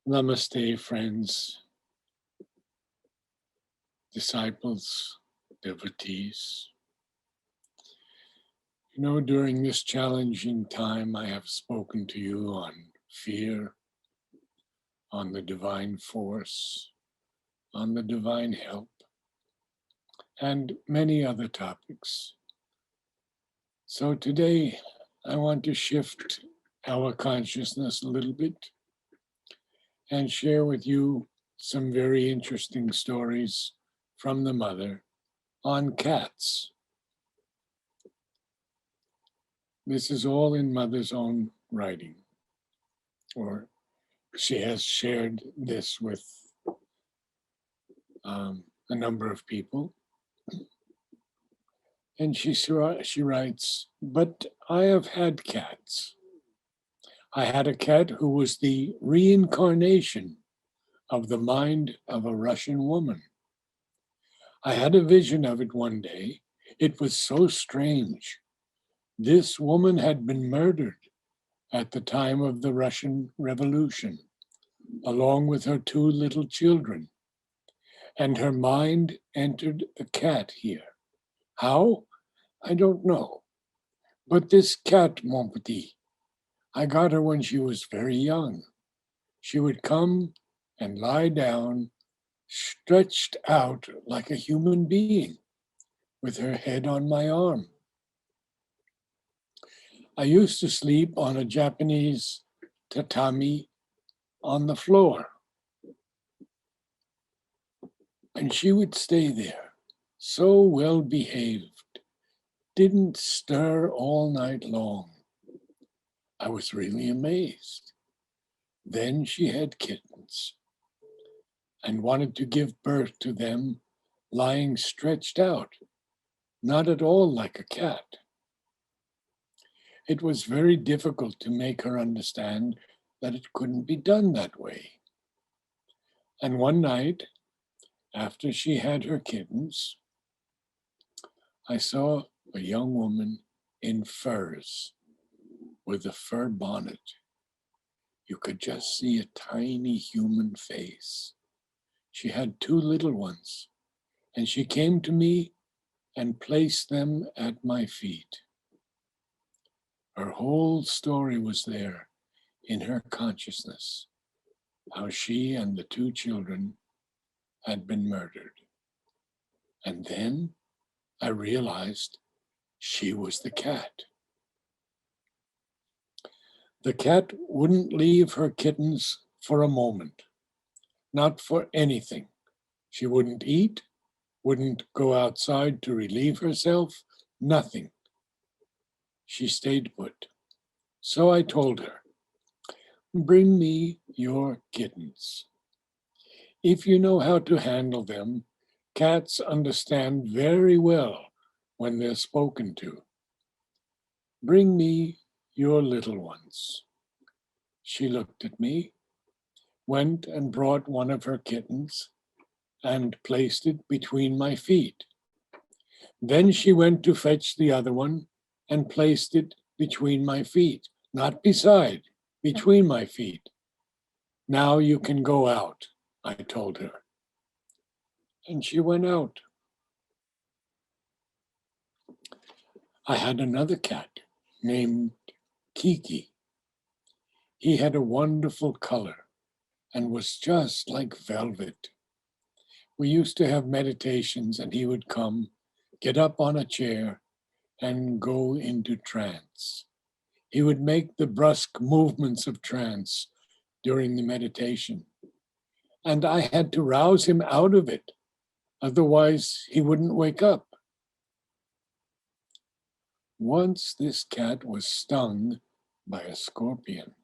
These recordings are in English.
Namaste, friends, disciples, devotees. During this challenging time, I have spoken to you on fear, on the divine force, on the divine help, and many other topics. So today, I want to shift our consciousness a little bit and share with you some very interesting stories from the mother on cats. This is all in Mother's own writing, or she has shared this with a number of people. And she writes, "But I have had cats. I had a cat who was the reincarnation of the mind of a Russian woman. I had a vision of it one day. It was so strange. This woman had been murdered at the time of the Russian Revolution, along with her two little children, and her mind entered a cat here. How? I don't know. But this cat, mon petit, I got her when she was very young. She would come and lie down, stretched out like a human being, with her head on my arm. I used to sleep on a Japanese tatami on the floor, and she would stay there, so well behaved, didn't stir all night long. I was really amazed. Then she had kittens and wanted to give birth to them lying stretched out, not at all like a cat. It was very difficult to make her understand that it couldn't be done that way. And one night, after she had her kittens, I saw a young woman in furs with a fur bonnet. You could just see a tiny human face. She had two little ones, and she came to me and placed them at my feet. Her whole story was there in her consciousness, how she and the two children had been murdered. And then I realized she was the cat. The cat wouldn't leave her kittens for a moment, not for anything. She wouldn't eat, wouldn't go outside to relieve herself, nothing. She stayed put. So I told her, "Bring me your kittens. If you know how to handle them, cats understand very well when they're spoken to. Bring me your little ones." She looked at me, went and brought one of her kittens and placed it between my feet. Then she went to fetch the other one and placed it between my feet, not beside, between my feet. "Now you can go out," I told her. And she went out. I had another cat named Kiki. He had a wonderful color and was just like velvet. We used to have meditations, and he would come, get up on a chair, and go into trance. He would make the brusque movements of trance during the meditation, and I had to rouse him out of it. Otherwise, he wouldn't wake up. Once this cat was stung by a scorpion.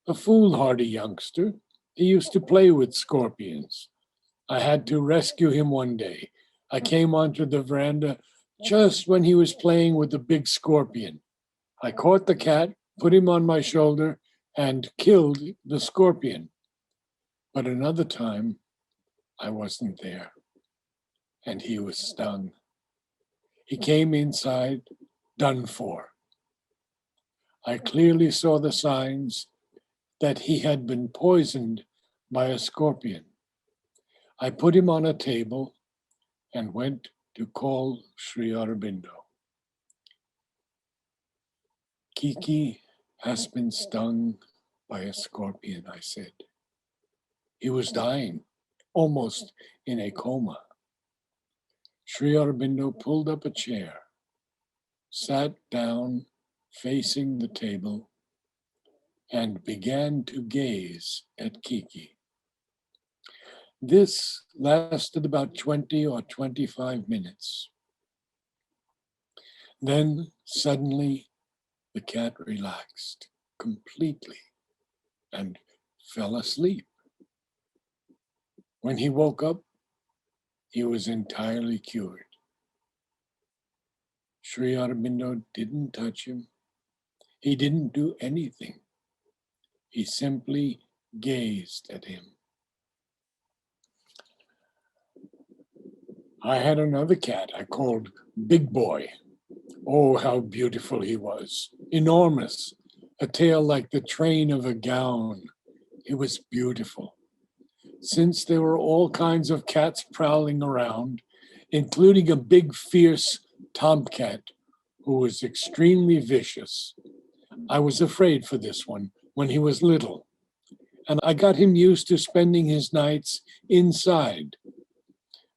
A foolhardy youngster, he used to play with scorpions. I had to rescue him one day. I came onto the veranda just when he was playing with the big scorpion. I caught the cat, put him on my shoulder, and killed the scorpion. But another time, I wasn't there, and he was stung. He came inside, done for. I clearly saw the signs that he had been poisoned by a scorpion. I put him on a table and went to call Sri Aurobindo. Kiki has been stung by a scorpion, I said. He was dying, almost in a coma. Sri Aurobindo pulled up a chair, sat down facing the table, and began to gaze at Kiki. This lasted about 20 or 25 minutes. Then suddenly the cat relaxed completely and fell asleep. When he woke up, he was entirely cured. Sri Aurobindo didn't touch him. He didn't do anything. He simply gazed at him. I had another cat I called Big Boy. Oh, how beautiful he was. Enormous. A tail like the train of a gown. He was beautiful. Since there were all kinds of cats prowling around, including a big, fierce tomcat who was extremely vicious, I was afraid for this one when he was little, and I got him used to spending his nights inside,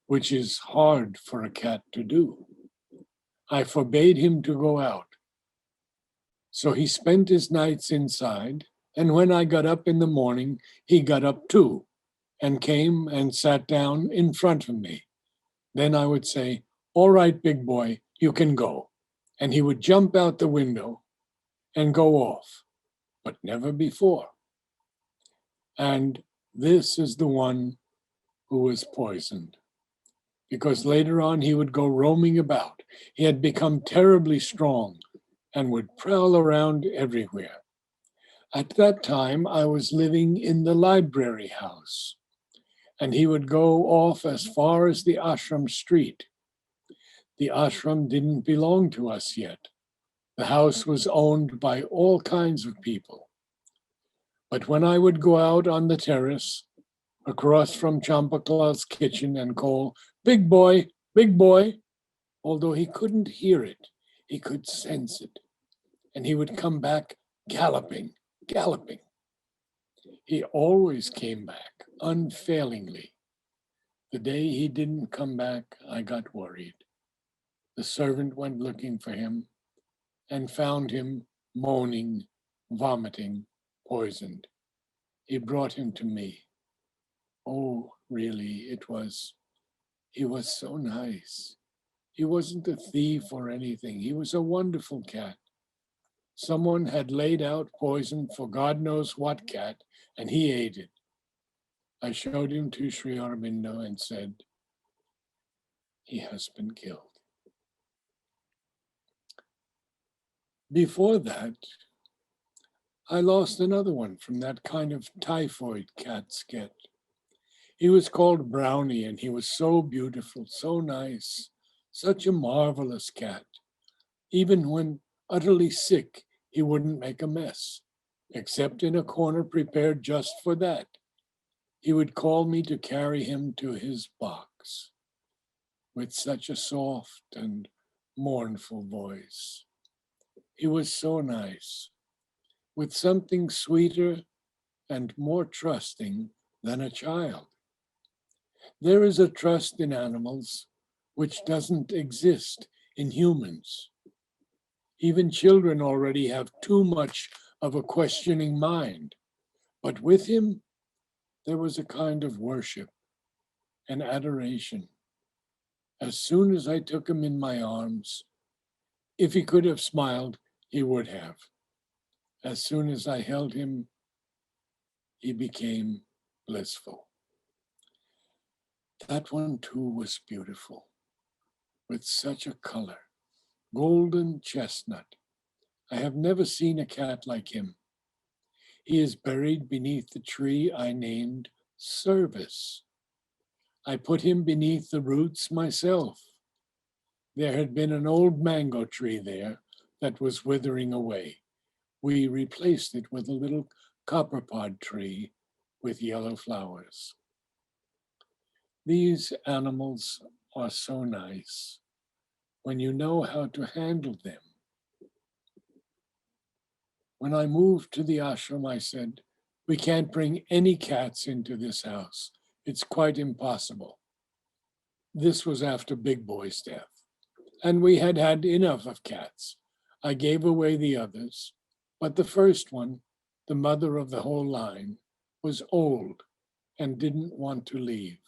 which is hard for a cat to do. I forbade him to go out. So he spent his nights inside, and when I got up in the morning, he got up too, and came and sat down in front of me. Then I would say, "All right, Big Boy, you can go." And he would jump out the window and go off, but never before. And this is the one who was poisoned, because later on he would go roaming about. He had become terribly strong and would prowl around everywhere. At that time, I was living in the library house, and he would go off as far as the ashram street. The ashram didn't belong to us yet. The house was owned by all kinds of people. But when I would go out on the terrace, across from Champakal's kitchen and call, "Big Boy, Big Boy," although he couldn't hear it, he could sense it. And he would come back galloping, galloping. He always came back, unfailingly. The day he didn't come back, I got worried. The servant went looking for him and found him moaning, vomiting, poisoned. He brought him to me. Oh, really, he was so nice. He wasn't a thief or anything. He was a wonderful cat. Someone had laid out poison for God knows what cat, and he ate it. I showed him to Sri Aurobindo and said, "He has been killed." Before that, I lost another one from that kind of typhoid cat skit. He was called Brownie, and he was so beautiful, so nice, such a marvelous cat. Even when utterly sick, he wouldn't make a mess, except in a corner prepared just for that. He would call me to carry him to his box with such a soft and mournful voice. He was so nice, with something sweeter and more trusting than a child. There is a trust in animals which doesn't exist in humans. Even children already have too much of a questioning mind. But with him, there was a kind of worship and adoration. As soon as I took him in my arms, if he could have smiled, he would have. As soon as I held him, he became blissful. That one too was beautiful, with such a color, golden chestnut. I have never seen a cat like him. He is buried beneath the tree I named Service. I put him beneath the roots myself. There had been an old mango tree there that was withering away. We replaced it with a little copperpod tree with yellow flowers. These animals are so nice when you know how to handle them. When I moved to the ashram, I said, "We can't bring any cats into this house. It's quite impossible." This was after Big Boy's death, and we had had enough of cats. I gave away the others, but the first one, the mother of the whole line, was old and didn't want to leave,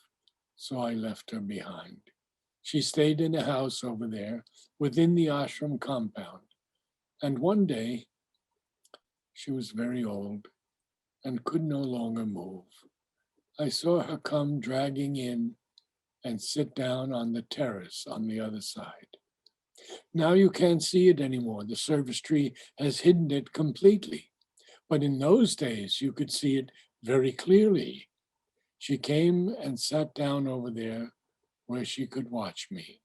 so I left her behind. She stayed in a house over there within the ashram compound, and one day she was very old and could no longer move. I saw her come dragging in and sit down on the terrace on the other side. Now you can't see it anymore. The service tree has hidden it completely. But in those days, you could see it very clearly. She came and sat down over there where she could watch me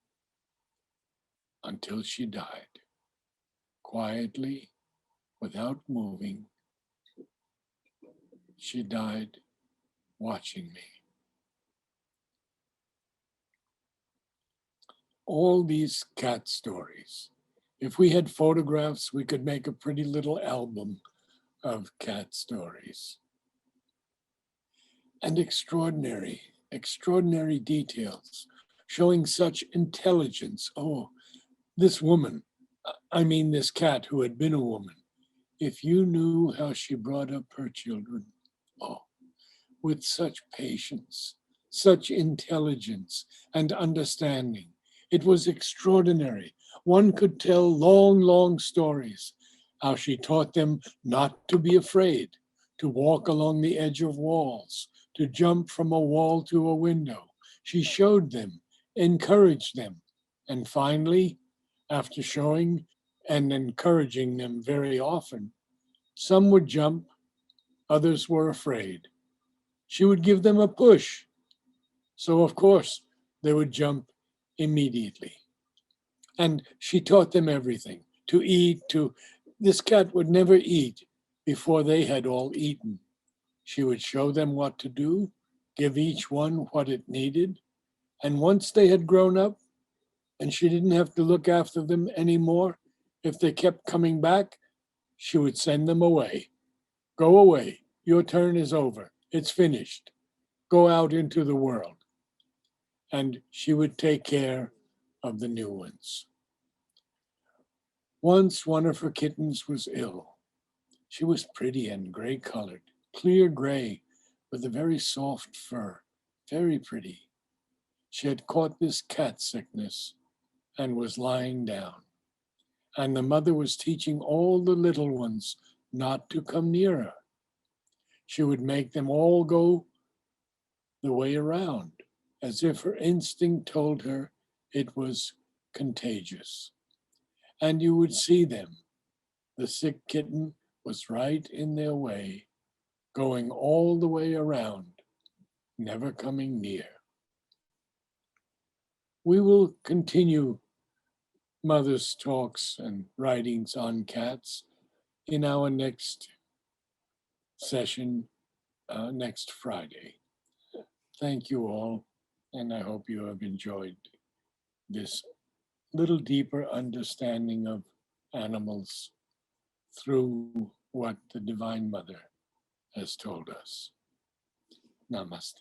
until she died, quietly, without moving. She died watching me. All these cat stories. If we had photographs, we could make a pretty little album of cat stories. And extraordinary details, showing such intelligence. Oh, this woman, I mean, this cat who had been a woman, if you knew how she brought up her children, oh, with such patience, such intelligence and understanding. It was extraordinary. One could tell long, long stories, how she taught them not to be afraid, to walk along the edge of walls, to jump from a wall to a window. She showed them, encouraged them, and finally, after showing and encouraging them very often, some would jump, others were afraid. She would give them a push. So, of course, they would jump immediately. And she taught them everything to eat, to this cat would never eat before they had all eaten. She would show them what to do, give each one what it needed. And once they had grown up and she didn't have to look after them anymore, if they kept coming back, she would send them away. Go away. Your turn is over. It's finished. Go out into the world. And she would take care of the new ones. Once one of her kittens was ill. She was pretty and gray colored, clear gray with a very soft fur, very pretty. She had caught this cat sickness and was lying down. And the mother was teaching all the little ones not to come near her. She would make them all go the way around, as if her instinct told her it was contagious. And you would see them. The sick kitten was right in their way, going all the way around, never coming near. We will continue Mother's talks and writings on cats in our next session next Friday. Thank you all, and I hope you have enjoyed this little deeper understanding of animals through what the Divine Mother has told us. Namaste.